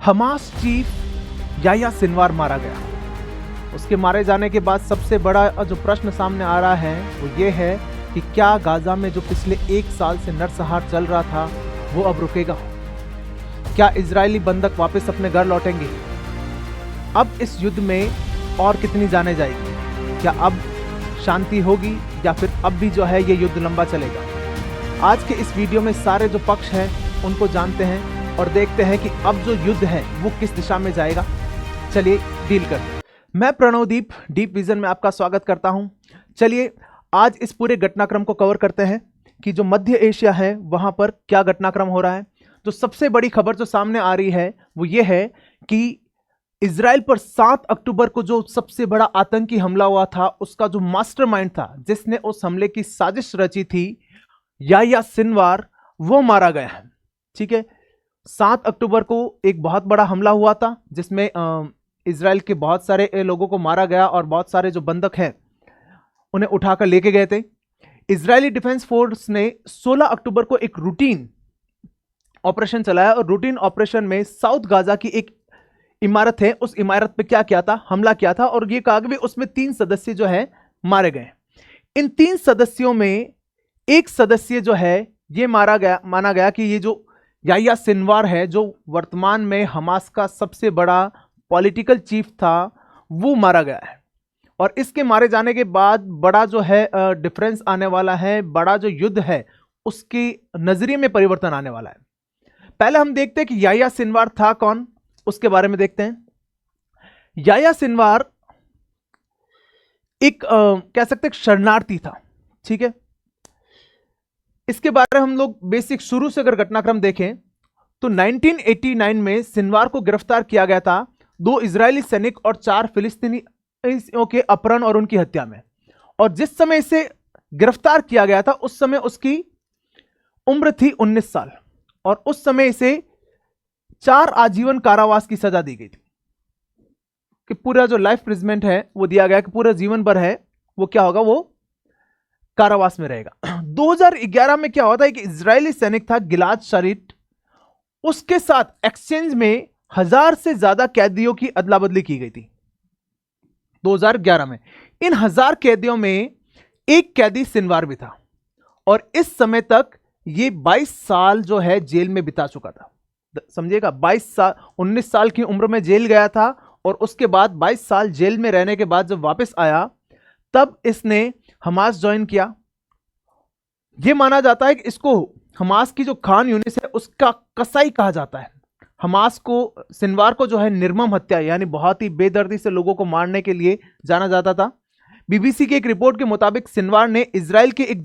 Hamas chief Yahya Sinwar मारा गया। उसके मारे जाने के बाद सबसे बड़ा जो प्रश्न सामने आ रहा है वो ये है कि क्या गाजा में जो पिछले 1 साल से नरसंहार चल रहा था वो अब रुकेगा? क्या इजरायली बंधक वापस अपने घर लौटेंगे? अब इस युद्ध में और कितनी जाने जाएगी? क्या अब शांति होगी या फिर अब भी जो है ये युद्ध लंबा चलेगा? आज के इस वीडियो में सारे जो पक्ष हैं उनको जानते हैं और देखते हैं कि अब जो युद्ध है वो किस दिशा में जाएगा। चलिए डील करते हैं। मैं प्रणवदीप डीप विजन में आपका स्वागत करता हूं। चलिए आज इस पूरे घटनाक्रम को कवर करते हैं कि जो मध्य एशिया है वहां पर क्या घटनाक्रम हो रहा है। तो सबसे बड़ी खबर जो सामने आ रही है वो ये है कि इजराइल पर 7 अक्टूबर को जो सबसे बड़ा आतंकी हमला हुआ था उसका जो मास्टरमाइंड था, जिसने उस हमले की साजिश रची थी, याह्या सिनवार, वो मारा गया है। ठीक है, 7 अक्टूबर को एक बहुत बड़ा हमला हुआ था जिसमें इजराइल के बहुत सारे लोगों को मारा गया और बहुत सारे जो बंधक हैं उन्हें उठाकर लेके गए थे। इजरायली डिफेंस फोर्स ने 16 अक्टूबर को एक रूटीन ऑपरेशन चलाया और रूटीन ऑपरेशन में साउथ गाजा की एक इमारत है, उस इमारत पे क्या किया था, हमला किया था और ये कहा कि उसमें 3 सदस्य जो है मारे गए। इन 3 सदस्यों में एक सदस्य जो है ये माना गया कि ये जो याह्या सिनवार है, जो वर्तमान में हमास का सबसे बड़ा पॉलिटिकल चीफ था, वो मारा गया है। और इसके मारे जाने के बाद बड़ा जो है डिफरेंस आने वाला है, बड़ा जो युद्ध है उसके नजरिए में परिवर्तन आने वाला है। पहले हम देखते हैं कि याह्या सिनवार था कौन, उसके बारे में देखते हैं। याह्या सिनवार एक कह सकते हैं शरणार्थी था। ठीक है, इसके बारे में हम लोग बेसिक शुरू से अगर घटनाक्रम देखें तो 1989 में सिनवार को गिरफ्तार किया गया था 2 इजरायली सैनिक और 4 फिलिस्तीनियों के अपहरण और उनकी हत्या में। और जिस समय इसे गिरफ्तार किया गया था उस समय उसकी उम्र थी 19 साल और उस समय इसे 4 आजीवन कारावास की सजा दी गई थी कि पूरा जो लाइफ प्रिजमेंट है वो दिया गया कि पूरा जीवन भर है वो क्या होगा, वो कारावास में रहेगा। 2011 में क्या हुआ था, एक इजरायली सैनिक था गिलाद शारिट, उसके साथ एक्सचेंज में 1000 से ज्यादा कैदियों की अदला बदली की गई थी 2011 में। इन 1000 कैदियों में एक कैदी सिनवार भी था और इस समय तक ये 22 साल जो है जेल में बिता चुका था। समझिएगा, 22 साल, 19 साल की उम्र में जेल गया था और उसके बाद 22 साल जेल में रहने के बाद जब वापस आया तब इसने हमास ज्वाइन किया। यह माना जाता है कि इसको हमास की जो खान यूनिस है उसका कसाई कहा जाता है। हमास को, सिनवार को जो है निर्मम हत्या यानी बहुत ही बेदर्दी से लोगों को मारने के लिए जाना जाता था। बीबीसी की एक रिपोर्ट के मुताबिक सिनवार ने इजराइल के एक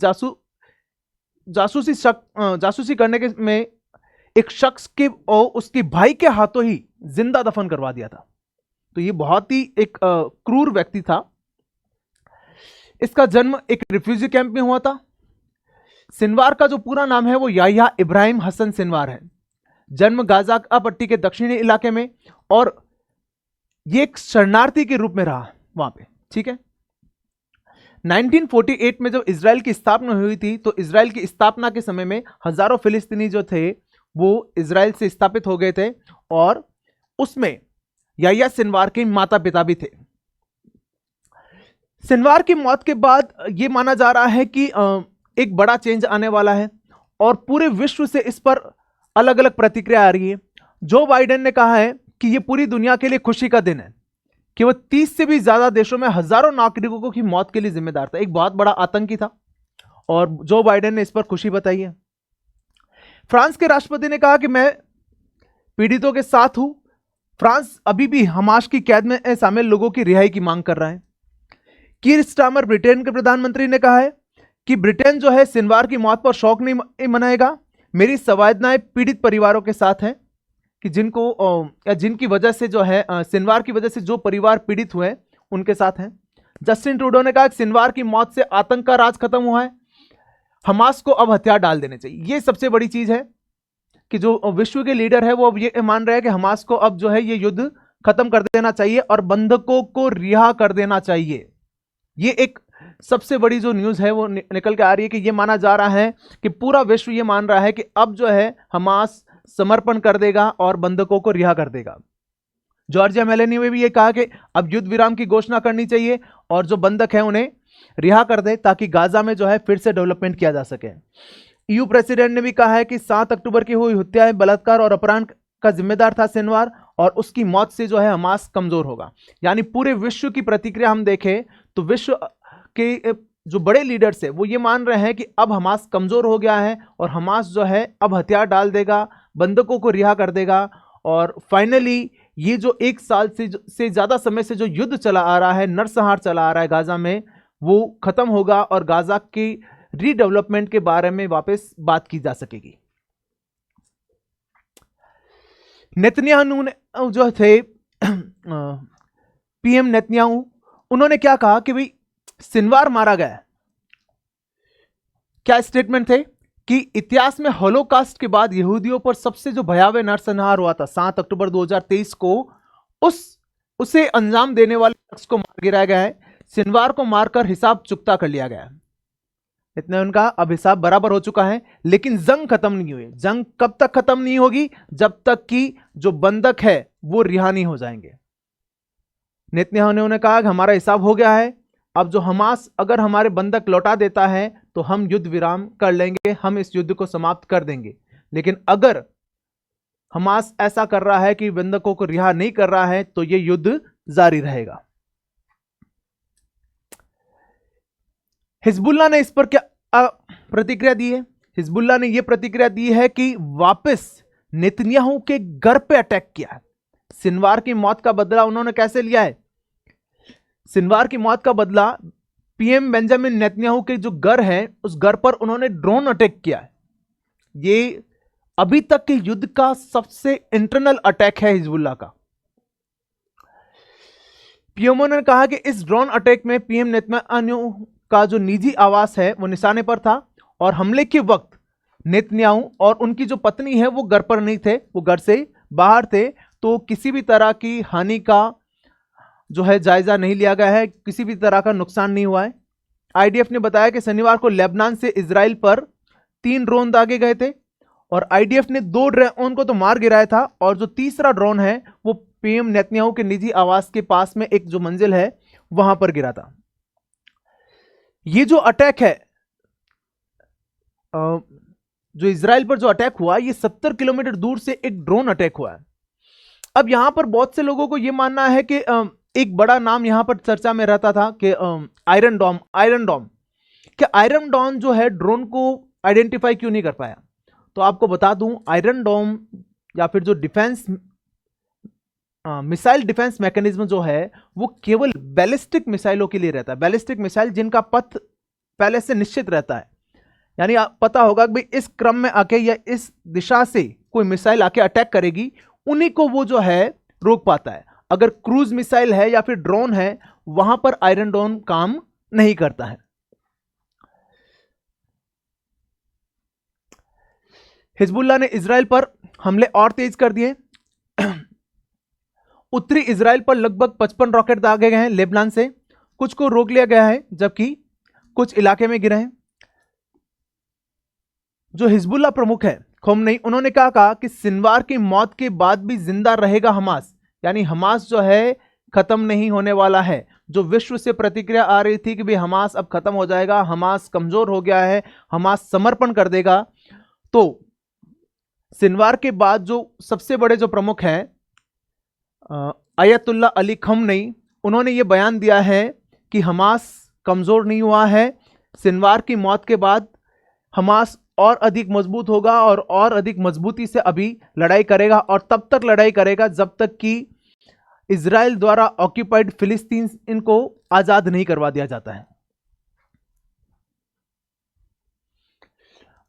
जासूसी करने के में एक शख्स के और उसके भाई के हाथों ही जिंदा दफन करवा दिया था। तो ये बहुत ही एक क्रूर व्यक्ति था। इसका जन्म एक रिफ्यूजी कैंप में हुआ था। सिनवार का जो पूरा नाम है वो याह्या इब्राहिम हसन सिनवार है। जन्म गाजा पट्टी के दक्षिणी इलाके में और ये एक शरणार्थी के रूप में रहा वहां पे। ठीक है, 1948 में जब इजराइल की स्थापना हुई थी तो इजराइल की स्थापना के समय में हजारों फिलिस्तीनी जो थे वो इजराइल से स्थापित हो गए थे और उसमें याह्या सिनवार के माता पिता भी थे। सिनवार की मौत के बाद यह माना जा रहा है कि एक बड़ा चेंज आने वाला है और पूरे विश्व से इस पर अलग अलग प्रतिक्रिया आ रही है। जो बाइडेन ने कहा है कि यह पूरी दुनिया के लिए खुशी का दिन है कि वह 30 से भी ज्यादा देशों में हजारों नागरिकों की मौत के लिए जिम्मेदार था। एक बहुत बड़ा आतंकी था और जो बाइडेन ने इस पर खुशी बताई है। फ्रांस के राष्ट्रपति ने कहा कि मैं पीड़ितों के साथ हूं। फ्रांस अभी भी हमास की कैद में शामिल लोगों की रिहाई की मांग कर रहा है। कीर स्टारमर ब्रिटेन के प्रधानमंत्री ने कहा है कि ब्रिटेन जो है सिनवार की मौत पर शोक नहीं मनाएगा। मेरी संवेदनाएं पीड़ित परिवारों के साथ हैं कि जिनको या जिनकी वजह से जो है सिनवार की वजह से जो परिवार पीड़ित हुए उनके साथ हैं। जस्टिन ट्रूडो ने कहा कि सिनवार की मौत से आतंक का राज खत्म हुआ है, हमास को अब हथियार डाल देने चाहिए। यह सबसे बड़ी चीज है कि जो विश्व के लीडर है वो अब ये मान रहे हैं कि हमास को अब जो है ये युद्ध खत्म कर देना चाहिए और बंधकों को रिहा कर देना चाहिए। ये एक सबसे बड़ी जो न्यूज़ है वो निकल के आ रही है कि ये माना जा रहा है कि पूरा विश्व ये मान रहा है कि अब जो है हमास समर्पण कर देगा और बंधकों को रिहा कर देगा। जॉर्जिया मेलोनी ने भी ये कहा कि अब युद्ध विराम की घोषणा करनी चाहिए और जो बंधक हैं उन्हें रिहा कर दे ताकि गाजा में जो है फिर से डेवलपमेंट किया जा सके। ईयू प्रेसिडेंट ने भी कहा है कि 7 अक्टूबर की हुई हत्या, बलात्कार और अपहरण का जिम्मेदार था सिनवार और उसकी मौत से जो है हमास कमजोर होगा। यानी पूरे विश्व की प्रतिक्रिया हम देखें तो विश्व के जो बड़े लीडर्स है वो ये मान रहे हैं कि अब हमास कमजोर हो गया है और हमास जो है अब हथियार डाल देगा, बंधकों को रिहा कर देगा और फाइनली ये जो 1 साल से ज्यादा समय से जो युद्ध चला आ रहा है, नरसंहार चला आ रहा है गाजा में, वो खत्म होगा और गाजा की रीडेवलपमेंट के बारे में वापस बात की जा सकेगी। नेतन्याहू जो थे पीएम नेतन्याहू, उन्होंने क्या कहा कि भाई सिनवार मारा गया। क्या स्टेटमेंट थे कि इतिहास में होलोकास्ट के बाद यहूदियों पर सबसे जो भयावह नरसंहार हुआ था 7 अक्टूबर 2023 को, उसे अंजाम देने वाले शख्स को मार गिराया गया है। सिनवार को मारकर हिसाब चुकता कर लिया गया है। इतने उनका अब हिसाब बराबर हो चुका है, लेकिन जंग खत्म नहीं हुई। जंग कब तक खत्म नहीं होगी? जब तक कि जो बंधक है वो रिहा नहीं हो जाएंगे। नेतन्याहू ने उन्हें कहा कि हमारा हिसाब हो गया है, अब जो हमास अगर हमारे बंधक लौटा देता है तो हम युद्ध विराम कर लेंगे, हम इस युद्ध को समाप्त कर देंगे। लेकिन अगर हमास ऐसा कर रहा है कि बंधकों को रिहा नहीं कर रहा है तो यह युद्ध जारी रहेगा। हिजबुल्लाह ने इस पर क्या प्रतिक्रिया दी है? हिजबुल्लाह ने यह प्रतिक्रिया दी है कि वापस नेतन्याहू के घर पे अटैक किया है। सिनवार की मौत का बदला उन्होंने कैसे लिया है? सिनवार की मौत का बदला पीएम बेंजामिन नेतन्याहू के जो घर है उस घर पर उन्होंने ड्रोन अटैक किया है। ये अभी तक के युद्ध का सबसे इंटरनल अटैक है हिजबुल्लाह का। पीएमओ ने कहा कि इस ड्रोन अटैक में पीएम नेतन्याहू का जो निजी आवास है वो निशाने पर था और हमले के वक्त नेतन्याहू और उनकी जो पत्नी है वो घर पर नहीं थे, वो घर से बाहर थे। तो किसी भी तरह की हानि का जो है जायजा नहीं लिया गया है, किसी भी तरह का नुकसान नहीं हुआ है। आईडीएफ ने बताया कि शनिवार को लेबनान से इजराइल पर 3 ड्रोन दागे गए थे और आईडीएफ ने 2 ड्रोन को तो मार गिराया था और जो तीसरा ड्रोन है वो पीएम नेतन्याहू के निजी आवास के पास में एक जो मंजिल है वहां पर गिरा था। ये जो अटैक है, जो इजराइल पर जो अटैक हुआ, ये 70 किलोमीटर दूर से एक ड्रोन अटैक हुआ है। अब यहां पर बहुत से लोगों को यह मानना है कि एक बड़ा नाम यहां पर चर्चा में रहता था कि आयरन डोम। क्या आयरन डोम जो है ड्रोन को आइडेंटिफाई क्यों नहीं कर पाया? तो आपको बता दूं, आयरन डोम या फिर जो डिफेंस मिसाइल डिफेंस मैकेनिज्म जो है वो केवल बैलिस्टिक मिसाइलों के लिए रहता है। बैलिस्टिक मिसाइल जिनका पथ पहले से निश्चित रहता है, यानी पता होगा कि भाई इस क्रम में आके या इस दिशा से कोई मिसाइल आके अटैक करेगी, उन्हीं को वो जो है रोक पाता है। अगर क्रूज मिसाइल है या फिर ड्रोन है, वहां पर आयरन डोम काम नहीं करता है। हिजबुल्लाह ने इजराइल पर हमले और तेज कर दिए। उत्तरी इजराइल पर लगभग 55 रॉकेट दागे गए हैं लेबनान से। कुछ को रोक लिया गया है जबकि कुछ इलाके में गिरे हैं। जो हिजबुल्लाह प्रमुख है खोमनी, उन्होंने कहा कि सिनवार की मौत के बाद भी जिंदा रहेगा हमास, यानी हमास जो है खत्म नहीं होने वाला है। जो विश्व से प्रतिक्रिया आ रही थी कि भाई हमास अब खत्म हो जाएगा, हमास कमजोर हो गया है, हमास समर्पण कर देगा, तो सिनवार के बाद जो सबसे बड़े जो प्रमुख हैं अयतुल्ला अली खमनी, उन्होंने ये बयान दिया है कि हमास कमजोर नहीं हुआ है। सिनवार की मौत के बाद हमास और अधिक मजबूत होगा और अधिक मजबूती से अभी लड़ाई करेगा और तब तक लड़ाई करेगा जब तक कि इजराइल द्वारा ऑक्यूपाइड फिलिस्तीन इनको आजाद नहीं करवा दिया जाता है।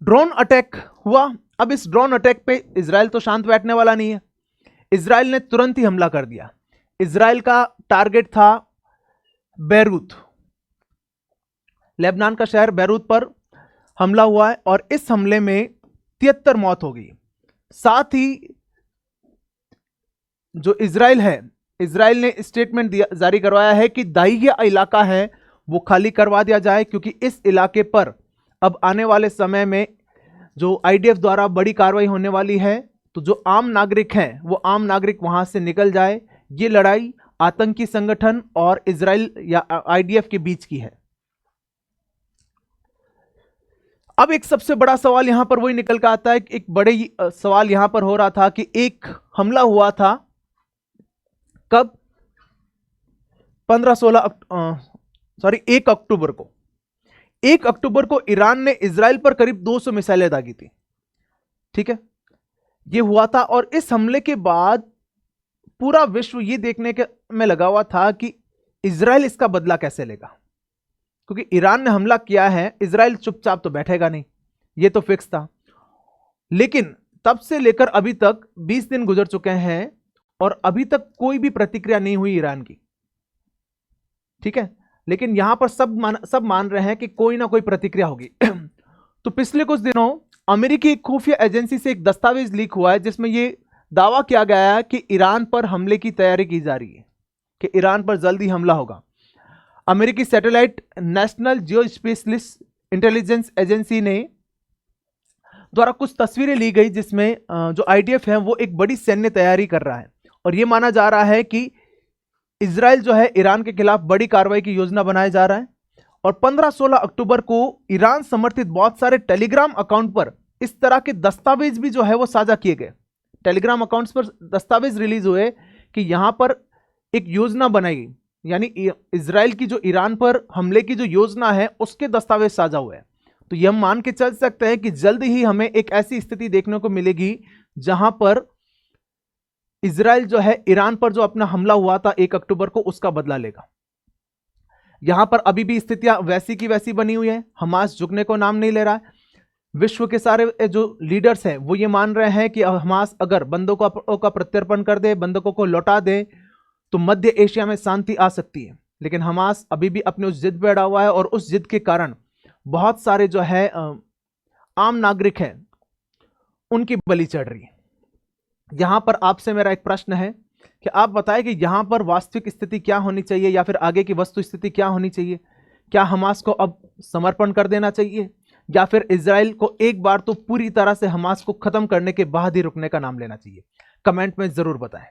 ड्रोन अटैक हुआ। अब इस ड्रोन अटैक पे इजराइल तो शांत बैठने वाला नहीं है। इजराइल ने तुरंत ही हमला कर दिया। इजराइल का टारगेट था बैरूत, लेबनान का शहर बैरूत पर हमला हुआ है और इस हमले में 73 मौत हो गई। साथ ही जो इजराइल है, इजराइल ने स्टेटमेंट जारी करवाया है कि दाहिया इलाका है वो खाली करवा दिया जाए, क्योंकि इस इलाके पर अब आने वाले समय में जो आईडीएफ द्वारा बड़ी कार्रवाई होने वाली है तो जो आम नागरिक हैं वो आम नागरिक वहां से निकल जाए। ये लड़ाई आतंकी संगठन और इजराइल या आईडीएफ के बीच की है। अब एक सबसे बड़ा सवाल यहां पर वही निकल कर आता है, एक बड़े सवाल यहां पर हो रहा था कि एक हमला हुआ था कब, 1 अक्टूबर को। 1 अक्टूबर को ईरान ने इजराइल पर करीब 200 मिसाइलें दागी थी, ठीक है, ये हुआ था। और इस हमले के बाद पूरा विश्व ये देखने के में लगा हुआ था कि इजराइल इसका बदला कैसे लेगा, क्योंकि ईरान ने हमला किया है, इजराइल चुपचाप तो बैठेगा नहीं, ये तो फिक्स था। लेकिन तब से लेकर अभी तक 20 दिन गुजर चुके हैं और अभी तक कोई भी प्रतिक्रिया नहीं हुई ईरान की, ठीक है। लेकिन यहां पर सब मान रहे हैं कि कोई ना कोई प्रतिक्रिया होगी। तो पिछले कुछ दिनों अमेरिकी खुफिया एजेंसी से एक दस्तावेज लीक हुआ है जिसमें यह दावा किया गया है कि ईरान पर हमले की तैयारी की जा रही है, कि ईरान पर जल्दी हमला होगा। अमेरिकी सैटेलाइट नेशनल जियोस्पेशियलिस्ट इंटेलिजेंस एजेंसी ने द्वारा कुछ तस्वीरें ली गई जिसमें जो आईडीएफ है वो एक बड़ी सैन्य तैयारी कर रहा है और यह माना जा रहा है कि इजराइल जो है ईरान के खिलाफ बड़ी कार्रवाई की योजना बनाया जा रहा है। और 15-16 अक्टूबर को ईरान समर्थित बहुत सारे टेलीग्राम अकाउंट पर इस तरह के दस्तावेज भी जो है वो साझा किए गए। टेलीग्राम अकाउंट्स पर दस्तावेज रिलीज हुए कि यहां पर एक योजना बनाई गई, यानी इजराइल की जो ईरान पर हमले की जो योजना है उसके दस्तावेज साझा हुए हैं। तो यह हम मान के चल सकते हैं कि जल्द ही हमें एक ऐसी स्थिति देखने को मिलेगी जहां पर इजराइल जो है ईरान पर जो अपना हमला हुआ था 1 अक्टूबर को उसका बदला लेगा। यहां पर अभी भी स्थितियां वैसी की वैसी बनी हुई है, हमास झुकने को नाम नहीं ले रहा है। विश्व के सारे जो लीडर्स हैं वो ये मान रहे हैं कि हमास अगर बंदूकों का प्रत्यर्पण कर दे, बंदूकों को लौटा दे, तो मध्य एशिया में शांति आ सकती है। लेकिन हमास अभी भी अपने उस जिद पे अड़ा हुआ है और उस जिद के कारण बहुत सारे जो है आम नागरिक हैं उनकी बलि चढ़ रही है। यहां पर आपसे मेरा एक प्रश्न है कि आप बताएं कि यहां पर वास्तविक स्थिति क्या होनी चाहिए या फिर आगे की वस्तु स्थिति क्या होनी चाहिए। क्या हमास को अब समर्पण कर देना चाहिए या फिर इजराइल को एक बार तो पूरी तरह से हमास को खत्म करने के बाद ही रुकने का नाम लेना चाहिए? कमेंट में जरूर बताएं।